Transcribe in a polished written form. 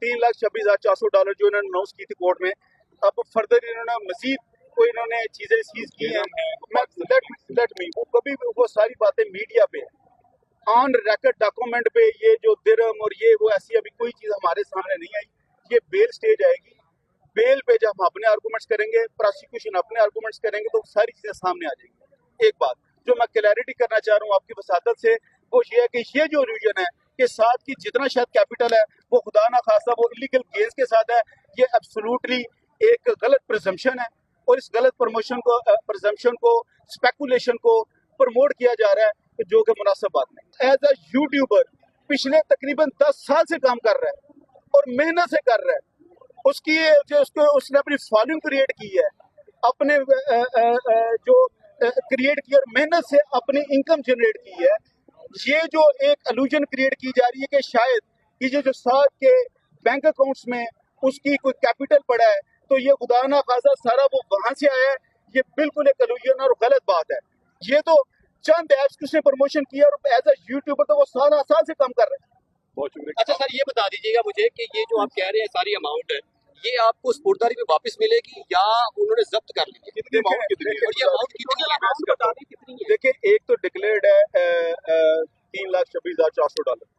$3,26,400 जो इन्होंने अनाउंस की थी कोर्ट में। अब फर्दर इन्होंने मजीद कोई इन्होंने चीजें सीज की हैं। लेट मी वो सारी बातें मीडिया पे ऑन रिकॉर्ड डॉक्यूमेंट पे ये जो दिरहम और ये वो ऐसी अभी कोई चीज हमारे सामने नहीं आई। ये बेल स्टेज आएगी, बेल पे जब हम अपने आर्गूमेंट्स करेंगे, प्रोसिक्यूशन अपने आर्गूमेंट्स करेंगे तो सारी चीजें सामने आ जाएंगी। एक बात जो मैं क्लैरिटी करना चाह रहा हूँ आपकी वसादत से, वो ये है कि ये जो रीजन है कि साथ की जितना शायद कैपिटल है वो खुदा ना खासा वो इलीगल गेंस के साथ है, ये एब्सोल्युटली एक गलत प्रिजम्पशन है और इस गलत प्रिजम्पशन को स्पेकुलेशन को प्रमोट किया जा रहा है जो कि मुनासिब बात नहीं। एज अ यूट्यूबर पिछले तकरीबन 10 साल से काम कर रहा है और मेहनत से कर रहा है। उसने अपनी फॉलोइंग क्रिएट की है, अपने जो क्रिएट की और मेहनत से अपनी इनकम जनरेट की है। ये जो एक अलूजन क्रिएट की जा रही है कि शायद ये जो साथ के बैंक अकाउंट्स में उसकी कोई कैपिटल पड़ा है तो ये खुदा ना खासा सारा वो वहां से आया है, ये बिल्कुल एक अलूजन और गलत बात है। ये तो चंद ऐप्स की उसने प्रमोशन किया और एज अ यूट्यूबर तो वो साल से काम कर रहे हैं। बहुत शुक्रिया। अच्छा सर, ये बता दीजिएगा मुझे कि ये जो आप कह रहे हैं सारी अमाउंट है, ये आपको स्पुर्दगी में वापस मिलेगी या उन्होंने जब्त कर ली है? कितनी अमाउंट कितनी है? और ये अमाउंट कितनी है? देखिए, एक तो डिक्लेयर्ड है $3,26,400